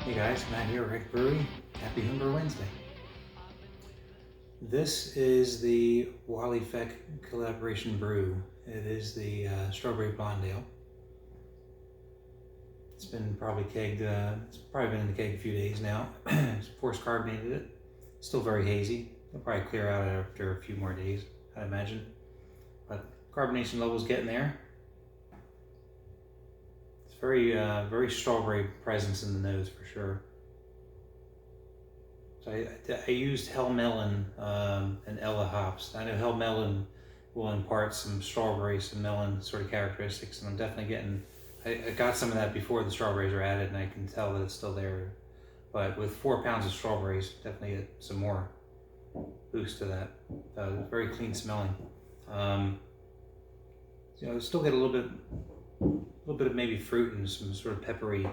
Hey guys, Matt here at Brewery. Happy Homebrew Wednesday. This is the Wally Feck collaboration brew. It is the Strawberry Blonde Ale. It's been probably kegged, it's probably been in the keg a few days now. Force carbonated it. Still very hazy. It'll probably clear out after a few more days, I imagine. But carbonation level's getting there. It's very strawberry presence in the nose for sure. So I used Hell Melon and Ella hops. I know Hell Melon will impart some strawberry, some melon sort of characteristics, and I'm definitely getting, I got some of that before the strawberries are added, and I can tell that it's still there. But with 4 pounds of strawberries, definitely get some more boost to that. Very clean smelling. Still get a little bit of maybe fruit and some sort of peppery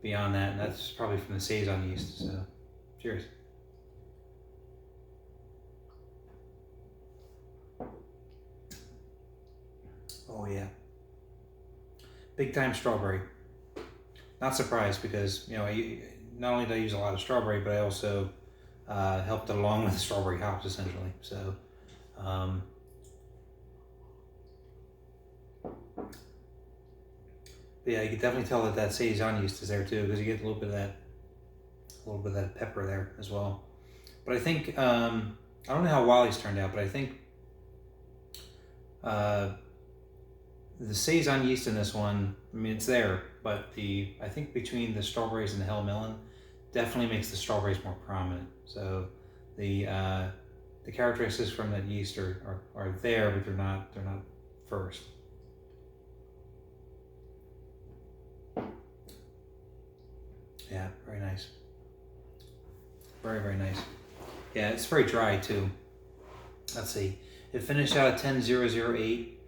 beyond that, and that's probably from the Saison yeast. So, cheers. Oh yeah, big time strawberry. Not surprised because not only did I use a lot of strawberry, but I also helped it along with the strawberry hops essentially. So. Yeah, you can definitely tell that Saison yeast is there too, because you get a little bit of that pepper there as well. But I think I don't know how Wally's turned out, but I think the Saison yeast in this one, I mean, it's there, but I think between the strawberries and the Hell Melon, definitely makes the strawberries more prominent. So the characteristics from that yeast are there, but they're not first. Yeah, very nice. Very nice. Yeah, it's very dry too. Let's see. It finished out at 10,008,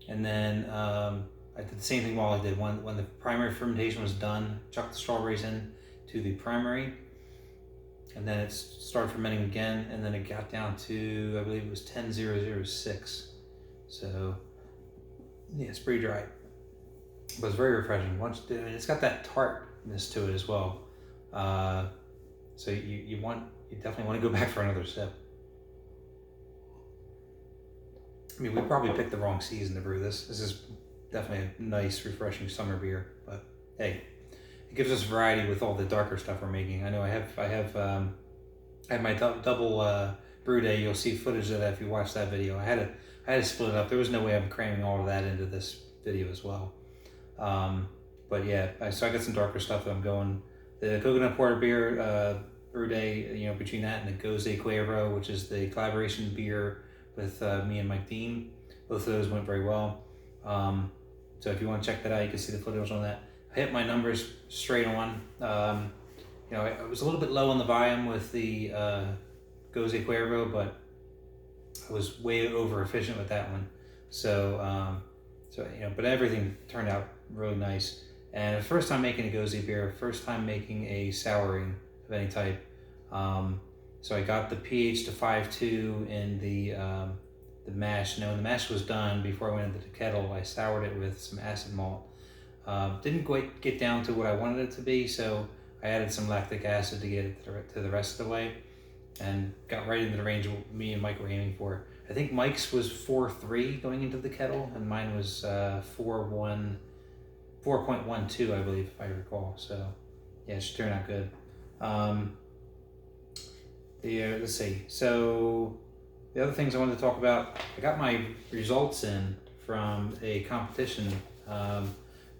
and then I did the same thing while I did. When the primary fermentation was done, chucked the strawberries in to the primary, and then it started fermenting again, and then it got down to, I believe it was 10,006. So yeah, it's pretty dry, but it's very refreshing. It's got that tartness to it as well. So you definitely want to go back for another sip. I mean, we probably picked the wrong season to brew this. This is definitely a nice, refreshing summer beer. But hey, it gives us variety with all the darker stuff we're making. I know I have my double brew day. You'll see footage of that if you watch that video. I had to split it up. There was no way I'm cramming all of that into this video as well. But yeah, so I got some darker stuff that I'm going. The coconut porter beer brew day, between that and the Gose Cuervo, which is the collaboration beer with me and Mike Dean. Both of those went very well. So if you want to check that out, you can see the footage on that. I hit my numbers straight on. I was a little bit low on the volume with the Gose Cuervo, but I was way over efficient with that one. So but everything turned out really nice. And the first time making a Gose beer, first time making a souring of any type. So I got the pH to 5.2 in the mash. Now when the mash was done, before I went into the kettle, I soured it with some acid malt. Didn't quite get down to what I wanted it to be, so I added some lactic acid to get it to the rest of the way, and got right into the range me and Mike were aiming for. I think Mike's was 4.3 going into the kettle, and mine was 4.12, I believe, if I recall. So yeah, it should turn out good. Let's see. So the other things I wanted to talk about, I got my results in from a competition.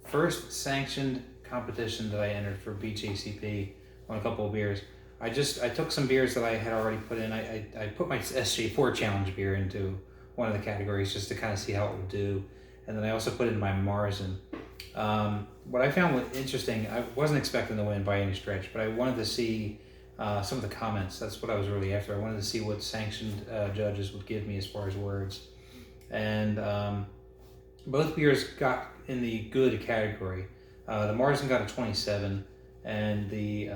First sanctioned competition that I entered for BJCP on a couple of beers. I took some beers that I had already put in. I put my SJ4 challenge beer into one of the categories just to kind of see how it would do. And then I also put in my Marzen. What I found interesting, I wasn't expecting to win by any stretch, but I wanted to see some of the comments. That's what I was really after. I wanted to see what sanctioned judges would give me as far as words. And both beers got in the good category. The Marzen got a 27, and the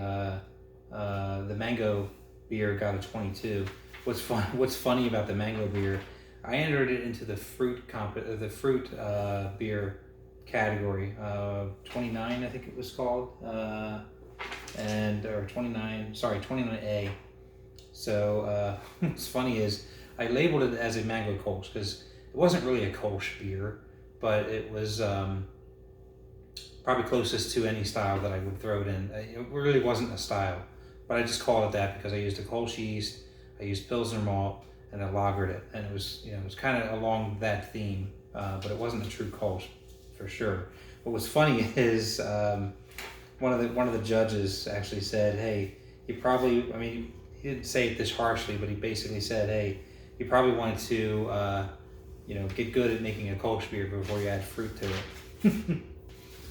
mango beer got a 22. What's funny about the mango beer, I entered it into the fruit beer category, 29 I think it was called, or 29A. So what's funny is I labeled it as a mango kolsch because it wasn't really a kolsch beer, but it was probably closest to any style that I would throw it in. It really wasn't a style, but I just called it that because I used a kolsch yeast, I used Pilsner malt, and I lagered it, and it was, it was kind of along that theme, but it wasn't a true kolsch for sure. What was funny is one of the judges actually said, "Hey, you probably," I mean, he didn't say it this harshly, but he basically said, "Hey, you probably wanted to, get good at making a kolsch beer before you add fruit to it."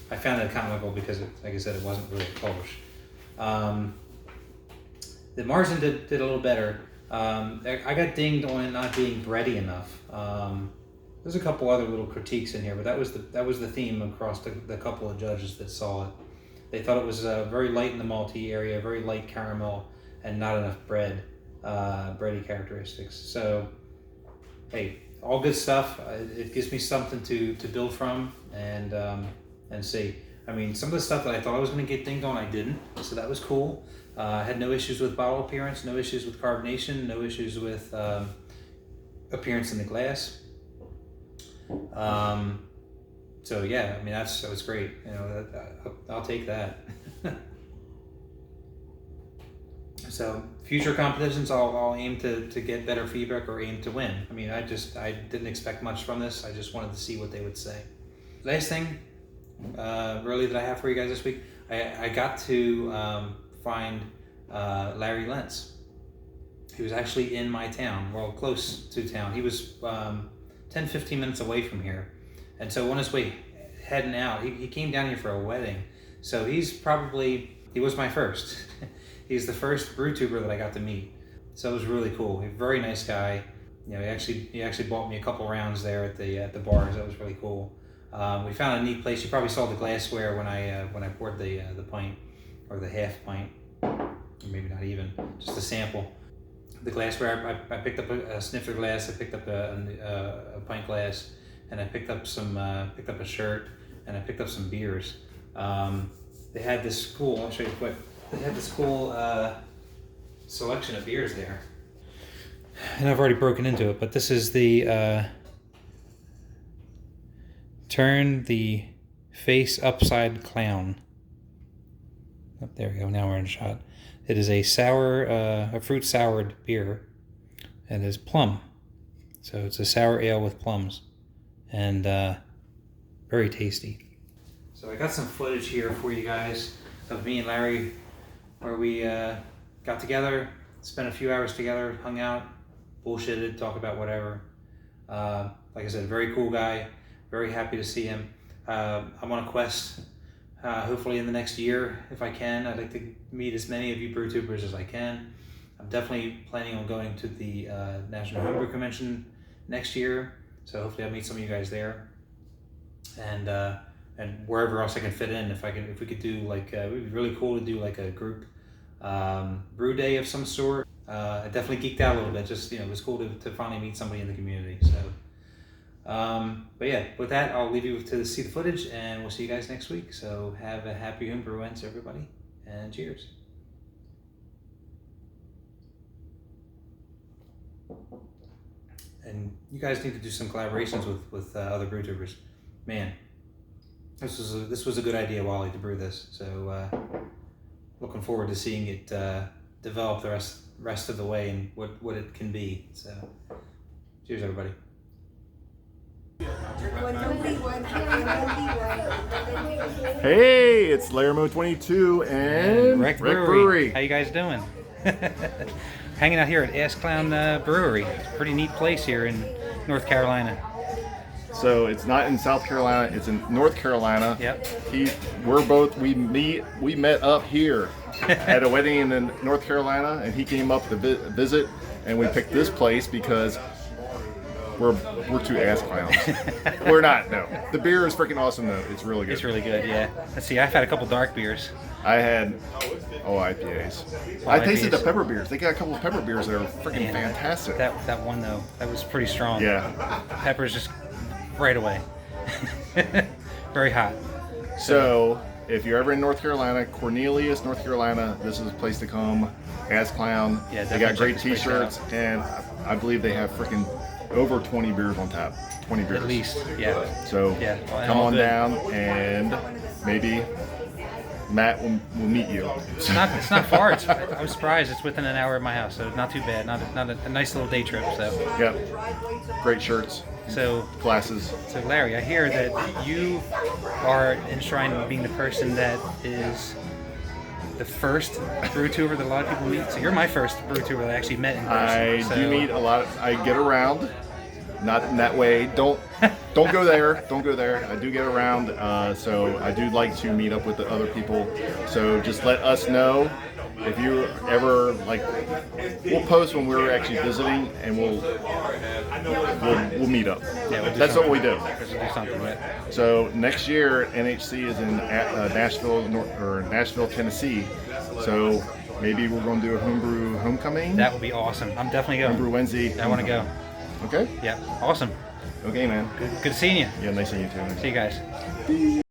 I found it comical because, like I said, it wasn't really a kolsch. The Marzen did a little better. I got dinged on it not being bready enough. There's a couple other little critiques in here, but that was the theme across the couple of judges that saw it. They thought it was very light in the malty area, very light caramel, and not enough bready characteristics. So, hey, all good stuff. It gives me something to build from and see. I mean, some of the stuff that I thought I was going to get dinged on, I didn't. So that was cool. I had no issues with bottle appearance, no issues with carbonation, no issues with appearance in the glass. So yeah, I mean, that was great. I'll take that. So future competitions, I'll aim to get better feedback or aim to win. I mean, I didn't expect much from this. I just wanted to see what they would say. Last thing, really, that I have for you guys this week, I got to find Larry Lentz. He was actually in my town, well, close to town. He was 10-15 minutes away from here. And so on his way heading out, he came down here for a wedding. So he was my first. He's the first brew tuber that I got to meet. So it was really cool. He's a very nice guy. He actually bought me a couple rounds there at the bars. That was really cool. We found a neat place. You probably saw the glassware when I poured the pint, or the half pint, or maybe not even, just a sample. The glassware, I picked up a snifter glass. I picked up a pint glass, and I picked up a shirt, and I picked up some beers. They had this cool. I'll show you quick. They had this cool selection of beers there, and I've already broken into it. But this is the Turn the Face Upside Clown. Oh, there we go. Now we're in a shot. It is a fruit soured beer, and it's plum. So it's a sour ale with plums, and very tasty. So I got some footage here for you guys of me and Larry, where we got together, spent a few hours together, hung out, bullshitted, talk about whatever. Like I said, very cool guy. Very happy to see him. I'm on a quest. Hopefully in the next year, if I can, I'd like to meet as many of you brew tubers as I can. I'm definitely planning on going to the National Homebrew Convention next year, so hopefully I'll meet some of you guys there, and wherever else I can fit in. If we could do like, it would be really cool to do like a group brew day of some sort. I definitely geeked out a little bit. Just it was cool to finally meet somebody in the community. So. But yeah, with that, I'll leave you to see the footage, and we'll see you guys next week. So have a happy Homebrew-ence, everybody, and cheers. And you guys need to do some collaborations with other brew tubers. Man, this was a good idea, Wally, to brew this. So looking forward to seeing it develop the rest of the way and what it can be. So cheers, everybody. Hey, it's Larmo22 and Wreck Brewery. How you guys doing? Hanging out here at Ass Clown Brewery. It's a pretty neat place here in North Carolina. So it's not in South Carolina, it's in North Carolina. Yep. We met up here at a wedding in North Carolina, and he came up to visit, and we picked this place because we're two ass clowns. We're not, no. The beer is freaking awesome, though. It's really good. It's really good, yeah. Let's see, I've had a couple dark beers. I had, IPAs. I tasted the pepper beers. They got a couple of pepper beers that are freaking fantastic. That one, though, that was pretty strong. Yeah. Peppers just right away. Very hot. So if you're ever in North Carolina, Cornelius, North Carolina, this is a place to come. As Clown. Yeah, they got great definitely check this T-shirts, and I believe they have freaking over 20 beers on tap. 20 beers. At least, yeah. So Yeah, well, come all on good. down, and maybe Matt will meet you. It's not far. I was surprised. It's within an hour of my house, so not too bad. Not a nice little day trip. So. Yep. Great shirts. So. Glasses. So Larry, I hear that you are enshrined in being the person that is the first brew tuber that a lot of people meet. So you're my first brew tuber that I actually met in person. I do meet a lot. I get around. Not in that way. Don't go there. Don't go there. I do get around. So I do like to meet up with the other people. So just let us know if you ever like. We'll post when we're actually visiting, and we'll meet up. Yeah, we'll do That's what we do. We'll do something, right? So next year, NHC is in Nashville, Tennessee. So maybe we're going to do a homebrew homecoming. That would be awesome. I'm definitely going. Homebrew Wednesday. I want to go. Okay. Yeah. Awesome. Okay, man. Good seeing you. Yeah, nice seeing you too. Man. See you guys.